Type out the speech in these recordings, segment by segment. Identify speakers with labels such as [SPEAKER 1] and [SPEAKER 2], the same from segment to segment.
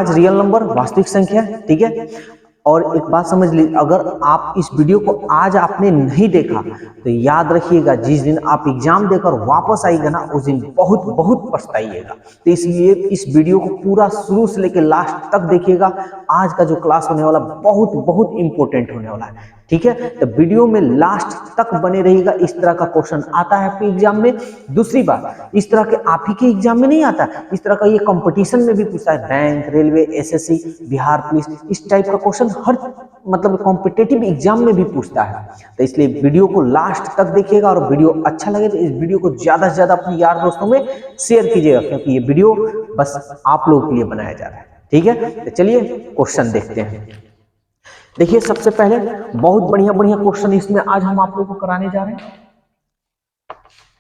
[SPEAKER 1] आज real number वास्तविक संख्या, ठीक है। और एक बात समझ लीजिए, अगर आप इस वीडियो को आज आपने नहीं देखा तो याद रखिएगा, जिस दिन आप एग्जाम देकर वापस आइएगा ना, उस दिन बहुत बहुत पछताइएगा। तो इसलिए इस वीडियो को पूरा शुरू से लेकर लास्ट तक देखिएगा। आज का जो क्लास होने वाला बहुत बहुत इंपॉर्टेंट होने वाला है, ठीक है। तो वीडियो में लास्ट तक बने रहिएगा। इस तरह का क्वेश्चन आता है आपके एग्जाम में। दूसरी बात, इस तरह के आप ही के एग्जाम में नहीं आता, इस तरह का ये कंपटीशन में भी पूछता है। Bank, railway, SSC, Bihar police, इस टाइप का क्वेश्चन हर मतलब कॉम्पिटेटिव एग्जाम में भी पूछता है। तो इसलिए वीडियो को लास्ट तक देखिएगा, और वीडियो अच्छा लगे तो इस वीडियो को ज्यादा से ज्यादा अपने यार दोस्तों में शेयर कीजिएगा, क्योंकि ये वीडियो बस आप लोगों के लिए बनाया जा रहा है, ठीक है। तो चलिए क्वेश्चन देखते हैं। देखिए सबसे पहले बहुत बढ़िया बढ़िया क्वेश्चन इसमें आज हम आप लोगों को कराने जा रहे हैं।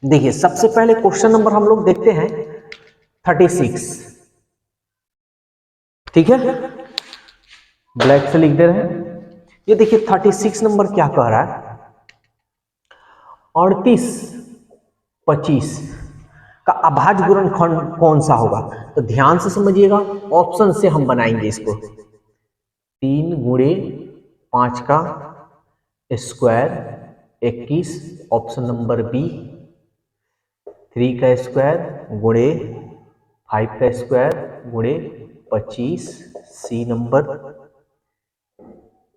[SPEAKER 1] देखिए सबसे पहले क्वेश्चन नंबर हम लोग देखते हैं 36, ठीक है। ब्लैक से लिख दे रहे हैं। ये देखिए 36 नंबर क्या कह रहा है, 38 25 का अभाज्य गुणनखंड कौन सा होगा। तो ध्यान से समझिएगा, ऑप्शन से हम बनाएंगे इसको। 3 गुणे 5 का स्क्वायर 21, ऑप्शन नंबर बी। 3 का स्क्वायर गुणे 5 का स्क्वायर गुणे 25, सी नंबर।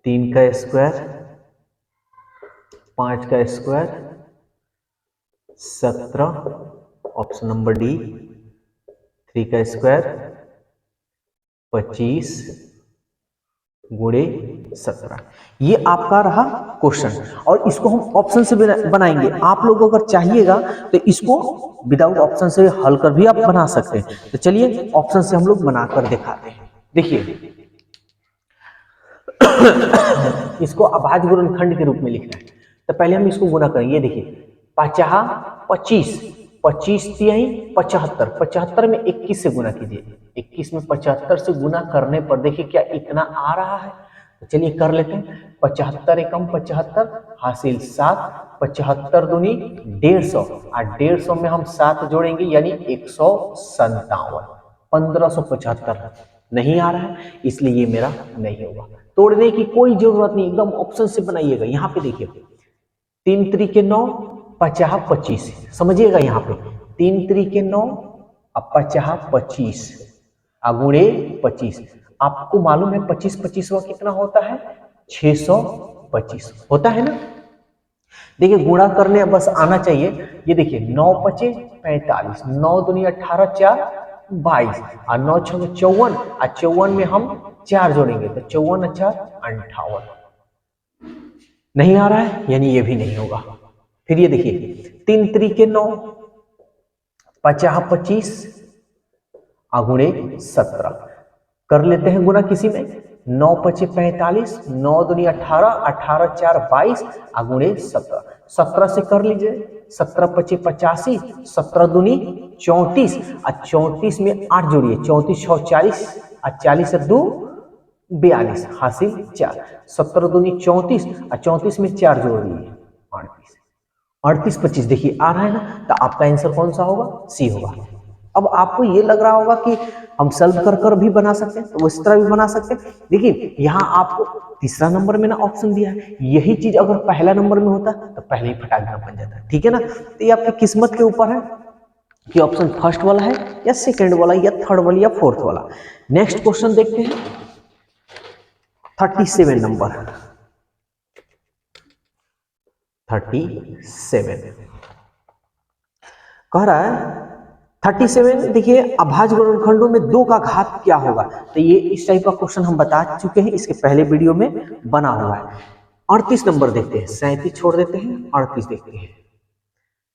[SPEAKER 1] 3 का स्क्वायर 5 का स्क्वायर 17, ऑप्शन नंबर डी। 3 का स्क्वायर 25 गुणे 17। ये आपका रहा क्वेश्चन, और इसको हम ऑप्शन से बनाएंगे। आप लोगों को अगर चाहिएगा तो इसको विदाउट ऑप्शन से हल कर भी आप बना सकते हैं। तो चलिए ऑप्शन से हम लोग बनाकर दिखाते हैं। देखिए इसको अभाज्य गुणनखंड के रूप में लिखना है, तो पहले हम इसको गुना करेंगे। देखिए 50 25, 25 तिहाई 75, 75 में 21 से गुना कीजिए। 21 में 75 से गुना करने पर देखिए क्या इतना आ रहा है। तो चलिए कर लेते हैं। 75 एकम 75 हासिल 7, 75 दूनी 150, और 150 में हम 7 जोड़ेंगे यानी 157। 1575 नहीं आ रहा है, इसलिए ये मेरा नहीं होगा। तोड़ने की कोई जरूरत नहीं, एकदम ऑप्शन से बनाइएगा। यहाँ पे देखिए 3 त्रिके 9, 50 25, समझिएगा यहाँ पे 3 त्रिके 9 और 50 25 गुणे 25। आपको मालूम है 25 25वां कितना होता है, 625 होता है ना। देखिए गुणा करने बस आना चाहिए। ये देखिए 9 पचे 45, 9 दूनी 18, 4 22, और 9 6 54, और 54 में हम 4 जोड़ेंगे तो 54 4 58। नहीं आ रहा है, यानी ये भी नहीं होगा। फिर ये देखिए 3 त्रिके 9, 50 25 गुणे 17। कर लेते हैं गुना किसी में। 9 पचे 45, 9 दूनी 18, 18 4 22 गुणे 17। 17 से कर लीजिए। 17 पचे 85, 17 दूनी 34, और 34 में 8 जोड़िए। 34 6 40, और 40 से 2 42 हासिल 4। 17 दूनी 34, और 34 में 4 जोड़ दीजिए 38। 38 25 देखिए आ रहा है ना। तो आपका आंसर कौन सा होगा, सी होगा। अब आपको ये लग रहा होगा कि हम सॉल्व कर कर भी बना सकते हैं, तो इस तरह भी बना सकते हैं। देखिए यहाँ आपको तीसरा नंबर में ना ऑप्शन दिया है, यही चीज अगर पहला नंबर में होता तो पहले ही फटाक बन जाता, ठीक है ना। तो ये आपकी किस्मत के ऊपर है कि ऑप्शन फर्स्ट वाला है या सेकेंड वाला या थर्ड वाला या फोर्थ वाला। नेक्स्ट क्वेश्चन देखते हैं 37 नंबर। 37 कह रहा है 37। देखिए अभाज्य गुणनखंडों में 2 का घात क्या होगा। तो ये इस टाइप का क्वेश्चन हम बता चुके हैं, इसके पहले वीडियो में बना हुआ है। 38 नंबर देखते हैं, 37 छोड़ देते हैं, 38 देखते हैं।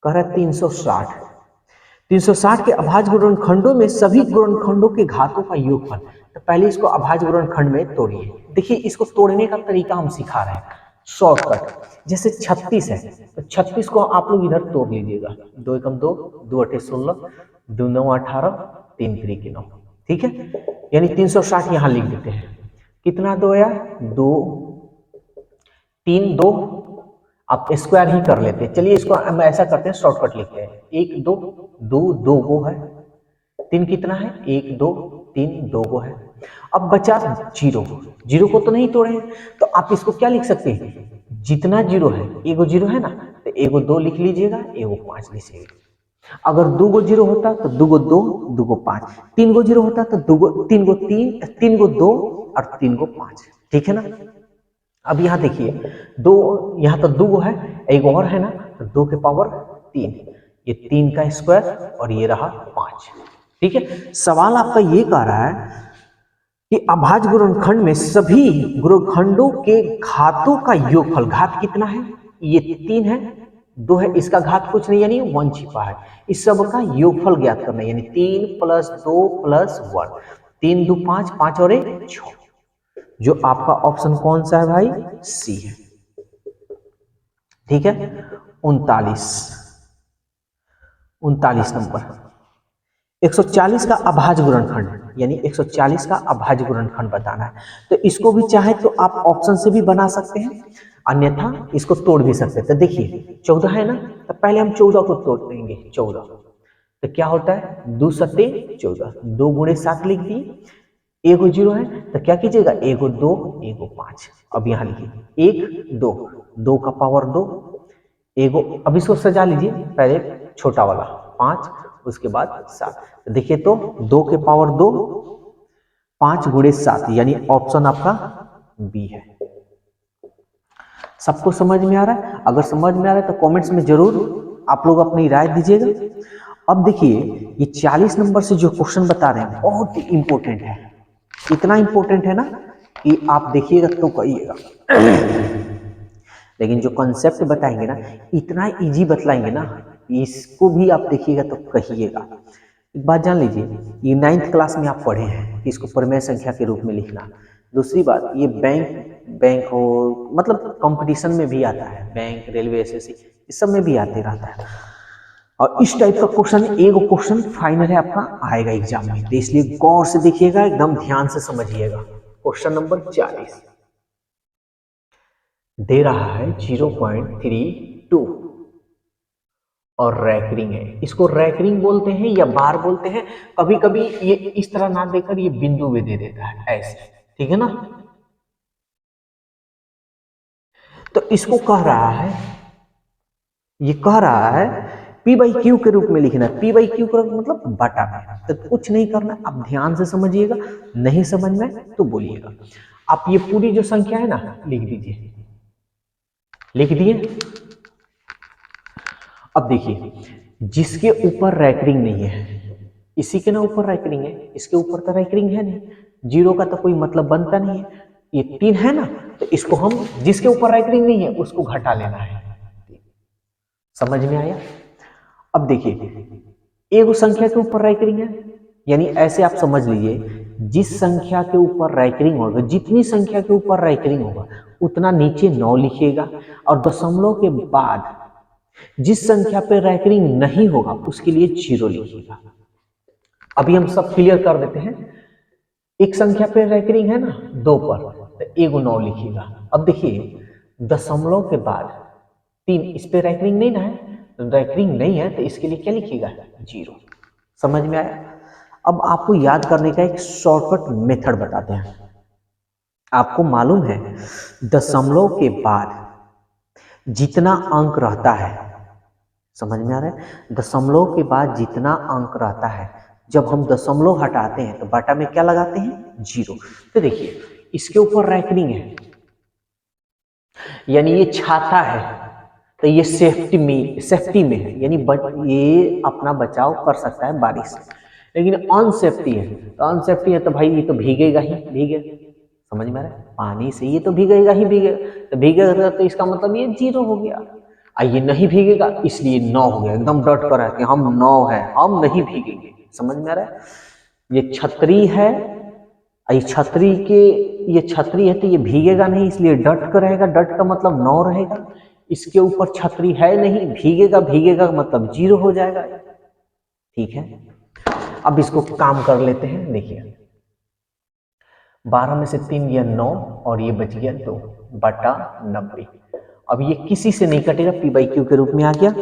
[SPEAKER 1] कह रहा है 360। 360 के अभाज्य गुणनखंडों में सभी गुणनखंडों के घातों का योगफल। तो पहले इसको अभाज्य गुणनखंड में तोड़िए। देखिए इसको तोड़ने का तरीका हम सिखा रहे हैं, शॉर्टकट। जैसे 36 है तो 36 को आप लोग इधर तोड़ लीजिएगा। 2 एकम 2, 2 अठे 16, 2 9 18, 3 त्रिके 9, ठीक है। यानी 360 यहां लिख देते हैं। कितना 2 आया, 2 3 2। आप स्क्वायर ही कर लेते हैं। चलिए इसको हम ऐसा करते हैं, शॉर्टकट लिखते हैं। 1 2 2 2 गो है, 3 कितना है, 1 2 3 2 गो है। अब बचा जीरो, जीरो को तो नहीं तोड़े हैं, तो आप इसको क्या लिख सकते हैं, जितना जीरो है, एगो जीरो है ना, तो एगो 2 लिख लीजिएगा, एगो 5 लिखिएगा। अगर 2 गो जीरो होता तो 2 गो 2, 2 गो 5, 3 गो जीरो होता तो 2 गो 3 गो 3, 3 गो 2 और 3 गो 5, ठीक है ना। अब यहाँ देखिए, दो, यहाँ तो 2 गो है, एक और है ना, तो 2 के पावर 3, ये 3 का स्क्वायर और ये रहा 5, ठीक है। सवाल आपका ये कह रहा है कि अभाज्य गुणनखंड में सभी गुणनखंडों के घातों का योगफल, घात कितना है, ये 3 है, 2 है, इसका घात कुछ नहीं यानी 1 छिपा है, इस सब का योगफल ज्ञात करना है, यानी 3 + 2 + 1, 3 2 5, 5 और 1 6, जो आपका ऑप्शन कौन सा है भाई, सी है, ठीक है। 39 नंबर 140 का अभाज्य गुणनखंड, यानी 140 का अभाज्य गुणनखंड बताना है, तो इसको भी चाहे तो आप ऑप्शन से भी बना सकते हैं, अन्यथा इसको तोड़ भी सकते हैं। तो देखिए 14 है ना, तो पहले हम 14 को तोड़ देंगे, 14 तो क्या होता है, 2 सत्ते 14, 2 गुणे 7 लिख दिए, एगो जीरो है तो क्या कीजिएगा, एगो 2, एगो 5, अब यहाँ लिखिए 1 2, 2 का पावर 2, एगो, अब इसको सजा लीजिए, पहले छोटा वाला 5, उसके बाद 7, तो देखिए तो 2 के पावर 2, 5 गुणे 7, यानी ऑप्शन आपका बी है। सबको समझ में आ रहा है? अगर समझ में आ रहा है तो कमेंट्स में जरूर आप लोग अपनी राय दीजिएगा। अब देखिए ये 40 नंबर से जो क्वेश्चन बता रहे हैं बहुत ही इंपॉर्टेंट है, इतना इंपॉर्टेंट है ना कि आप देखिएगा तो कहिएगा, लेकिन जो कॉन्सेप्ट बताएंगे ना इतना इजी बतलाएंगे ना, इसको भी आप देखिएगा तो कहिएगा। एक बात जान लीजिए, ये 9th क्लास में आप पढ़े हैं कि इसको परिमेय संख्या के रूप में लिखना। दूसरी बात, ये बैंक हो, मतलब कंपटीशन में भी आता है, बैंक, रेलवे, एसएससी, इस सब में भी आते रहता है, और इस टाइप का क्वेश्चन एगो क्वेश्चन फाइनल है आपका आएगा एग्जाम में, तो इसलिए गौर से देखिएगा, एकदम ध्यान से समझिएगा। क्वेश्चन नंबर 40 दे रहा है 0.32 और रैकरिंग है, इसको रैकरिंग बोलते हैं या बार बोलते हैं, कभी कभी ये इस तरह ना देकर ये बिंदु भी दे देता है ऐसे, ठीक है ना। तो इसको कह रहा है, ये कह रहा है P/Q के रूप में लिखना है, P/Q का मतलब बटा में, तो कुछ नहीं करना, आप ध्यान से समझिएगा, नहीं समझ में तो बोलिएगा। आप ये पूरी जो संख्या है ना लिख दीजिए, लिख दिए। अब देखिए जिसके ऊपर रैकरिंग नहीं है, इसी के ना ऊपर रैकरिंग है, इसके ऊपर तो रैकरिंग है नहीं, जीरो का तो कोई मतलब बनता नहीं है, ये 3 है ना, तो इसको हम जिसके ऊपर रैकरिंग नहीं है उसको घटा लेना है, समझ में आया। अब देखिए एगो संख्या के ऊपर रैकरिंग है, यानी ऐसे आप समझ लीजिए, जिस संख्या के ऊपर रैकरिंग होगा, जितनी संख्या के ऊपर रैकरिंग होगा उतना नीचे 9 लिखिएगा, और दशमलव के बाद जिस संख्या पे रैकरिंग नहीं होगा उसके लिए 0 लिखिएगा। अभी हम सब क्लियर कर देते हैं, एक संख्या पे रैकरिंग है ना 2 पर, तो एगो 9 लिखिएगा। अब देखिए दशमलव के बाद 3, इस पे रैकरिंग नहीं ना है, रैकरिंग नहीं है तो इसके लिए क्या लिखिएगा, 0। समझ में आया। अब आपको याद करने का एक शॉर्टकट मेथड बताते हैं। आपको मालूम है दशमलव के बाद जितना अंक रहता है, समझ में आ रहा है, दशमलव के बाद जितना अंक रहता है, जब हम दशमलव हटाते हैं तो बटा में क्या लगाते हैं, 0। तो देखिए इसके ऊपर रैकरिंग है, यानी ये छाता है, तो ये सेफ्टी में है, यानी ये अपना बचाव कर सकता है बारिश से। लेकिन अनसेफ्टी है, तो अनसेफ्टी है तो भाई ये तो भीगेगा ही, भीगे, समझ में आ रहा है, पानी से ये तो भीगेगा ही भीगेगा, तो भीगेगा तो इसका मतलब ये 0 हो गया। ये नहीं भीगेगा इसलिए 9 हो गया, एकदम डट कर है कि हम 9 है, हम नहीं भीगेंगे। समझ में आ रहा है। ये छतरी है, ये छतरी के, ये छतरी है तो ये भीगेगा नहीं इसलिए डट कर रहेगा, डट का मतलब 9 रहेगा। इसके ऊपर छतरी है नहीं, भीगेगा, भीगेगा मतलब 0 हो जाएगा। ठीक है, अब इसको काम कर लेते हैं। देखिए 12 में से 3 गया 9 और ये बच गया 2 बटा 90। अब ये किसी से नहीं कटेगा, P/Q के रूप में आ गया।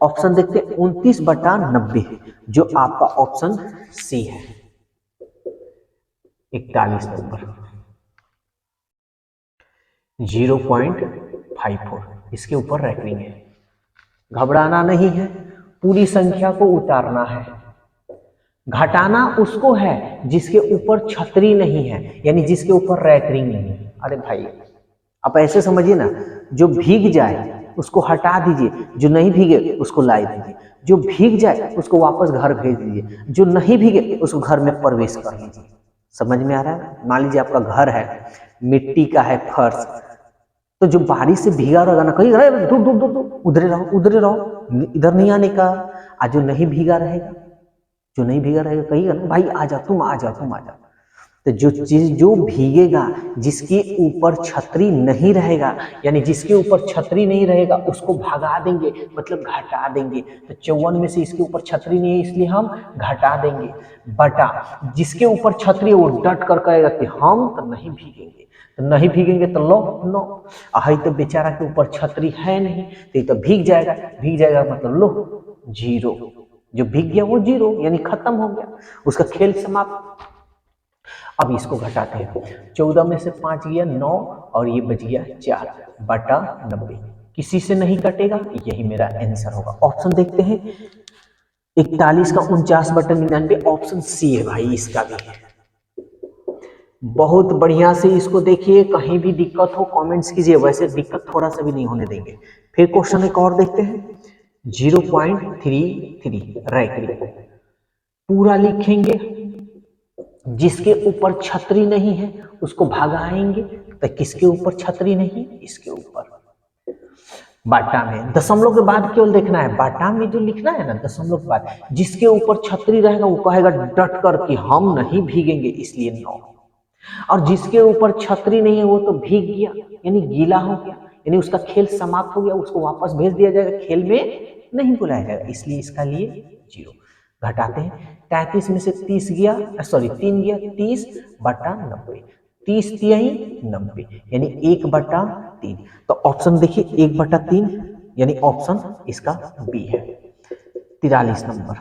[SPEAKER 1] ऑप्शन देखते हैं 29 बटा 90, जो आपका ऑप्शन सी है। 41 नंबर 0.54, इसके ऊपर रैकरिंग है। घबराना नहीं है, पूरी संख्या को उतारना है। घटाना उसको है जिसके ऊपर छतरी नहीं है, यानी जिसके ऊपर रैकरिंग नहीं है। अरे भाई आप ऐसे समझिए ना, जो भीग जाए उसको हटा दीजिए, जो नहीं भीगे उसको ला दीजिए, जो भीग जाए उसको वापस घर भेज दीजिए, जो नहीं भीगे उसको घर में प्रवेश कर लीजिए। समझ में आ रहा है? मान लीजिए आपका घर है, मिट्टी का है फर्श, तो जो बारिश से भीगा रहेगा ना, कहीं अरे दूर दूर दूर दूर, उधरे रहो, इधर नहीं आने का। आज जो नहीं भीगा रहेगा, जो नहीं भीगा रहेगा कहिएगा ना भाई आ जाओ, तुम आ जाओ, तुम आ जाओ। तो जो चीज जो भीगेगा, जिसके ऊपर छतरी नहीं रहेगा, यानी जिसके ऊपर छतरी नहीं रहेगा उसको भगा देंगे, मतलब घटा देंगे। तो 54 में से इसके ऊपर छतरी नहीं है इसलिए हम घटा देंगे। बटा जिसके ऊपर छतरी है वो डट कर कहेगा कि हम तो नहीं भीगेंगे, तो नहीं भीगेंगे तो लो नो। आई तो बेचारा के ऊपर छतरी है नहीं, तो ये तो भीग जाएगा मतलब लो 0। जो भीग गया वो 0, यानी खत्म हो गया, उसका खेल समाप्त। अब इसको घटाते हैं, 14 में से 5 गया 9 और ये बच गया 4 बटा 90। किसी से नहीं कटेगा, यही मेरा आंसर होगा। ऑप्शन देखते हैं, 41 का 49 बटा 99, ऑप्शन सी है भाई, इसका भी है। बहुत बढ़िया से इसको देखिए, कहीं भी दिक्कत हो कमेंट्स कीजिए, वैसे दिक्कत थोड़ा सा भी नहीं होने देंगे। फिर क्वेश्चन एक और देखते हैं, 0.33 रैकरिंग पूरा लिखेंगे, जिसके ऊपर छतरी नहीं है उसको भगाएंगे। तो किसके ऊपर छतरी नहीं, इसके ऊपर। बाटा में दशमलव के बाद केवल देखना है, बाटा में जो लिखना है ना दशमलव के बाद, जिसके ऊपर छतरी रहेगा वो कहेगा डट कर कि हम नहीं भीगेंगे, इसलिए 9। और जिसके ऊपर छतरी नहीं है वो तो भीग गया, यानी गीला हो गया, यानी उसका खेल समाप्त हो गया, उसको वापस भेज दिया जाएगा, खेल में नहीं बुलाया जाएगा, इसलिए इसका लिए 0। घटाते हैं, 33 में से 30 गया, सॉरी 3 गया, 30 बटा 90, 30 तिहाई 90, यानी 1 बटा 3। तो ऑप्शन देखिए 1 बटा 3, यानी ऑप्शन इसका बी है। 43 नंबर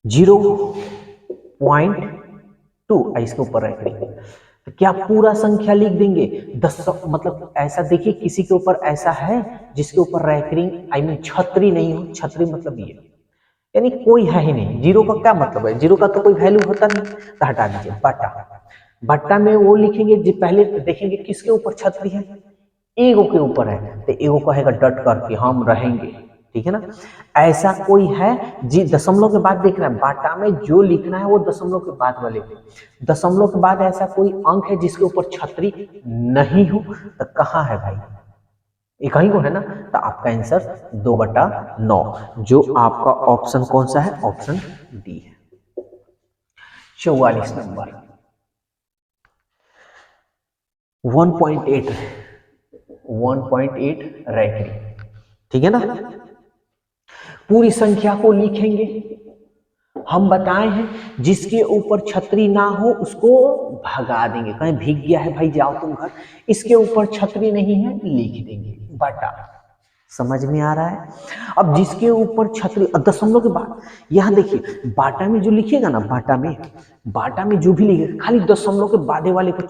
[SPEAKER 1] 0.2, इसके ऊपर रैकरिंग। तो क्या पूरा संख्या लिख देंगे? 10, मतलब ऐसा देखिए किसी के ऊपर ऐसा है जिसके ऊपर रैकरिंग आई मीन छतरी नहीं हो, छतरी मतलब ये, यानी कोई है ही नहीं। 0 का क्या मतलब है, 0 का तो कोई वैल्यू होता नहीं, तो हटा दीजिए। बटा, बट्टा में वो लिखेंगे जो पहले देखेंगे किसके ऊपर छतरी है, एगो के ऊपर है, तो एगो कहेगा डट कर कि हम रहेंगे, ठीक है ना। ऐसा कोई है जी, दशमलव के बाद देखना है, बाटा में जो लिखना है वो दशमलव के बाद वाले पे। दशमलव के बाद ऐसा कोई अंक है जिसके ऊपर छतरी नहीं हो, तो कहाँ है भाई, एक ही को है ना। तो आपका आंसर 2 बटा 9, जो आपका ऑप्शन कौन सा है, ऑप्शन डी है। 44 नंबर 1.8 रैकरिंग, ठीक है ना। पूरी संख्या को लिखेंगे, हम बताए हैं जिसके ऊपर छतरी ना हो उसको भगा देंगे, कहीं भीग गया है भाई जाओ तुम घर, इसके ऊपर छतरी नहीं है लिख देंगे बटा। समझ में आ रहा है? अब जिसके ऊपर छतरी, दशमलव के बाद यहां देखिए बाटा में जो लिखिएगा ना, बाटा में जो भी लिखेगा खाली दशमलव के बाद वाले को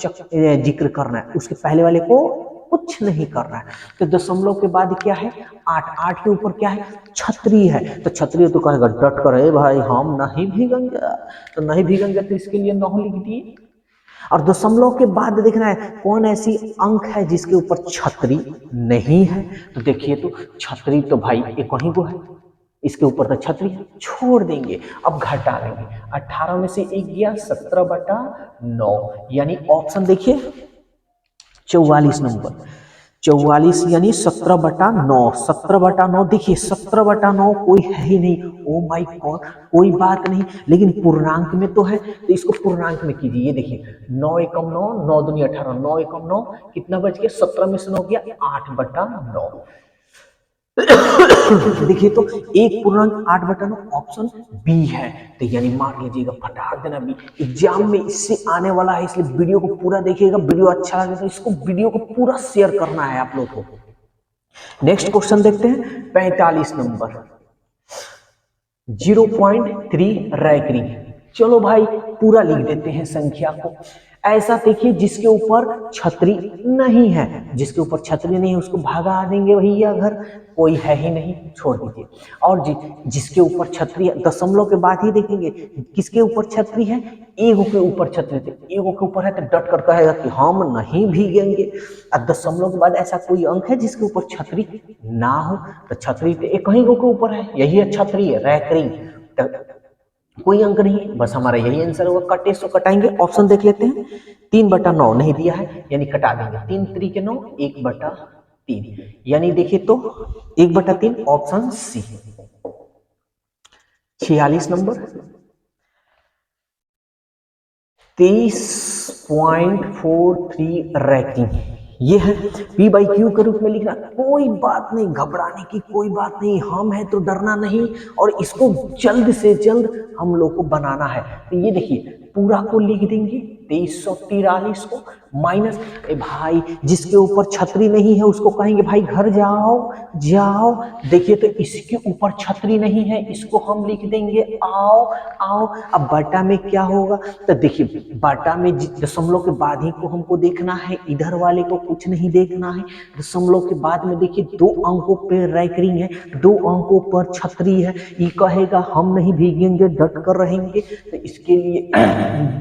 [SPEAKER 1] जिक्र करना है, उसके पहले वाले को कुछ नहीं करना है। तो दशमलव के बाद क्या है 8, 8 के ऊपर क्या है छतरी है, तो छतरी तो कहेगा डट कर भाई हम नहीं भीगेंगे, तो नहीं भीगेंगे तो इसके लिए 9 लिख दिए। और दशमलव के बाद देखना है कौन ऐसी अंक है जिसके ऊपर छतरी नहीं है, तो देखिए तो छतरी तो भाई एक वहीं को है, इसके ऊपर तो छतरी है, छोड़ देंगे। अब घटा लेंगे, 18 में से 1 गया 17 बटा 9, यानी ऑप्शन देखिए 44 नंबर, 44 यानी 17 बटा 9, 17 बटा 9 देखिए 17 बटा 9 कोई है ही नहीं, ओ माय गॉड, कोई बात नहीं, लेकिन पूर्णांक में तो है, तो इसको पूर्णांक में कीजिए। ये देखिए 9 एकम 9, 9 दूनी 18, 9 एकम 9 कितना बच गया, 17 में से 9 गया 8 बटा 9। देखिए तो 1 पूर्णांक 8 बटा 9 ऑप्शन बी है, तो यानी मार लीजिएगा, फटाक देना बी। एग्जाम में इससे आने वाला है, इसलिए वीडियो को पूरा देखिएगा, वीडियो अच्छा लगे तो इसको वीडियो को पूरा शेयर करना है आप लोग को। नेक्स्ट क्वेश्चन देखते हैं, 45 नंबर 0.3 रैकरिंग, चलो भाई पूरा लिख देते हैं संख्या को। ऐसा देखिए जिसके ऊपर छतरी नहीं है, जिसके ऊपर छतरी नहीं है उसको भगा देंगे भैया घर, कोई है ही नहीं, छोड़ दीजिए। और जिसके ऊपर छतरी है, दशमलव के बाद ही देखेंगे किसके ऊपर छतरी है, एगो के ऊपर छतरी थे, एगो के ऊपर है तो डट कर कहेगा कि हम नहीं भीगेंगे। और दशमलव के बाद ऐसा कोई अंक है जिसके ऊपर छतरी ना हो, तो छतरी तो एक ही गो के ऊपर है, यही है छतरी है, रैकरिंग, तो कोई अंक नहीं, बस हमारा यही आंसर होगा। कटे सो कटाएंगे, ऑप्शन देख लेते हैं। 3/9 नहीं दिया है यानी कटा देंगे, 3 3 के 9, 1/3 यानी देखिए तो 1/3 ऑप्शन सी। 46 नंबर 23.43 रैंकिंग, ये है P बाई Q के रूप में लिखना। कोई बात नहीं, घबराने की कोई बात नहीं, हम है तो डरना नहीं, और इसको जल्द से जल्द हम लोग को बनाना है। तो ये देखिए पूरा को लिख देंगे 2343 को माइनस, भाई जिसके ऊपर छतरी नहीं है उसको कहेंगे भाई घर जाओ जाओ। देखिए तो इसके ऊपर छतरी नहीं है, इसको हम लिख देंगे आओ आओ। अब बाटा में क्या होगा, तो देखिए बाटा में दशमलव के बाद ही को हमको देखना है, इधर वाले को कुछ नहीं देखना है। दशमलव के बाद में देखिए 2 अंकों पे रैकरिंग है, 2 अंकों पर छतरी है, ये कहेगा हम नहीं भीगेंगे, डट कर रहेंगे, तो इसके लिए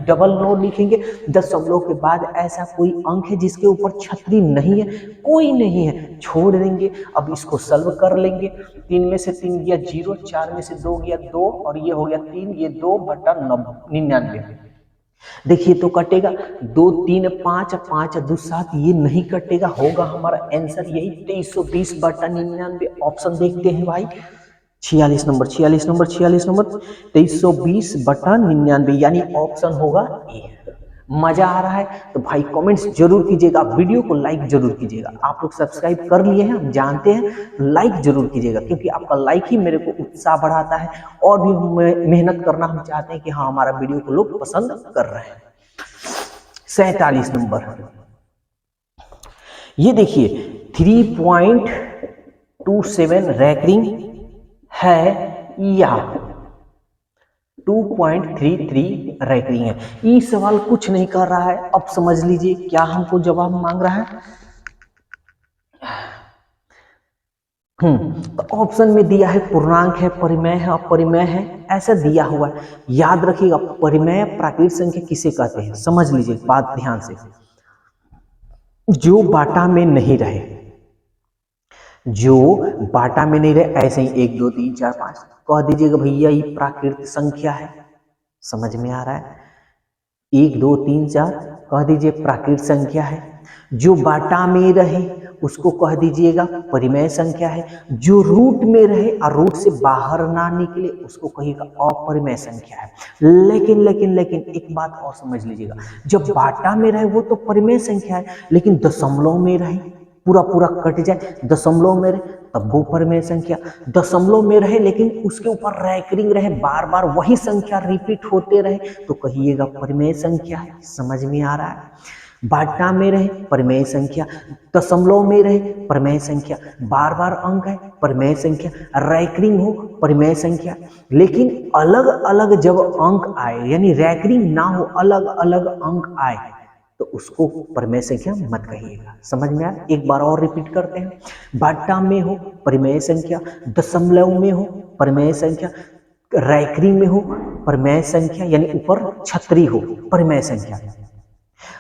[SPEAKER 1] डबल नो लिखेंगे। दशमलव के बाद ऐसा कोई अंक है जिसके ऊपर छतरी नहीं है, कोई नहीं है, छोड़ देंगे। अब इसको सॉल्व कर लेंगे, 3 में से 3 गया 0, 4 में से 2 गया 2, और ये हो गया 3, ये 2/99। देखिए तो कटेगा 2 3 5 5 2 7, ये नहीं कटेगा, होगा हमारा आंसर यही 2320/99। ऑप्शन देखते हैं भाई, 46 नंबर 2320/99 यानी ऑप्शन होगा ए। मजा आ रहा है तो भाई कमेंट्स जरूर कीजिएगा, वीडियो को लाइक जरूर कीजिएगा। आप लोग सब्सक्राइब कर लिए हैं हम जानते हैं, लाइक जरूर कीजिएगा क्योंकि आपका लाइक ही मेरे को उत्साह बढ़ाता है, और भी मेहनत करना हम चाहते हैं कि हाँ हमारा वीडियो को लोग पसंद कर रहे हैं। 47 नंबर, ये देखिए 3.27 रैंकिंग है या 2.33 रैंकिंग है। ये सवाल कुछ नहीं कर रहा है, अब समझ लीजिए क्या हमको जवाब मांग रहा है। तो ऑप्शन में दिया है पूर्णांक है, परिमेय है, अपरिमेय है, ऐसा दिया हुआ है। याद रखिएगा परिमेय प्राकृत संख्या किसे कहते हैं, समझ लीजिए बात ध्यान से। जो बाटा में नहीं रहे, जो बाटा में नहीं रहे, ऐसे ही 1 2 3 4 5 कह दीजिएगा भैया ये प्राकृत संख्या है, समझ में आ रहा है। 1 2 3 4 कह दीजिए प्राकृत संख्या है। जो बाटा में रहे उसको कह दीजिएगा परिमेय संख्या है। जो रूट में रहे और रूट से बाहर ना निकले उसको कहिएगा अपरिमेय संख्या है। लेकिन लेकिन लेकिन एक बात और समझ लीजिएगा, जब बाटा में रहे वो तो परिमेय संख्या है, लेकिन दशमलव में रहे, पूरा पूरा कट जाए, दशमलव में रहे तब वो परिमेय संख्या। दशमलव में रहे लेकिन उसके ऊपर रैंकिंग रहे, बार बार वही संख्या रिपीट होते रहे तो कहिएगा परिमेय संख्या है, समझ में आ रहा है। बाटा में रहे परिमेय संख्या, दशमलव में रहे परिमेय संख्या, बार बार अंक है परिमेय संख्या, रैंकिंग हो परिमेय संख्या। लेकिन अलग अलग जब अंक आए यानी रैंकिंग ना हो, अलग अलग अंक आए तो उसको परिमेय संख्या मत कहिएगा, समझ में आया। एक बार और रिपीट करते हैं, बाटा में हो परिमेय संख्या, दशमलव में हो परिमेय संख्या, रैंकिंग में हो परिमेय संख्या यानी ऊपर छतरी हो परिमेय संख्या,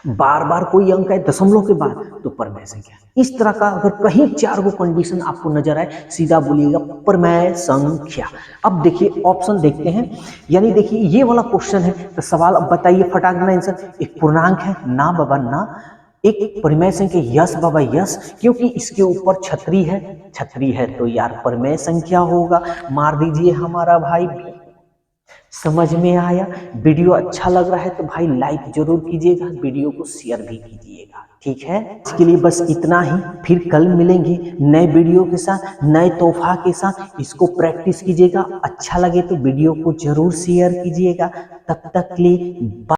[SPEAKER 1] बार बार कोई अंक है दशमलव के बाद तो परिमेय संख्या। इस तरह का अगर कहीं 4 गो कंडीशन आपको नजर आए सीधा बोलिएगा परिमेय संख्या। अब देखिए ऑप्शन देखते हैं, यानी देखिए ये वाला क्वेश्चन है तो सवाल अब बताइए फटाक देना आंसर। एक पूर्णांक है ना बाबा ना, एक परिमेय संख्या यस बाबा यस, क्योंकि इसके ऊपर छतरी है, छतरी है तो यार परिमेय संख्या होगा। मार दीजिए हमारा भाई। समझ में आया। वीडियो अच्छा लग रहा है तो भाई लाइक जरूर कीजिएगा, वीडियो को शेयर भी कीजिएगा, ठीक है। इसके लिए बस इतना ही, फिर कल मिलेंगे नए वीडियो के साथ, नए तोहफा के साथ। इसको प्रैक्टिस कीजिएगा, अच्छा लगे तो वीडियो को जरूर शेयर कीजिएगा। तब तक के लिए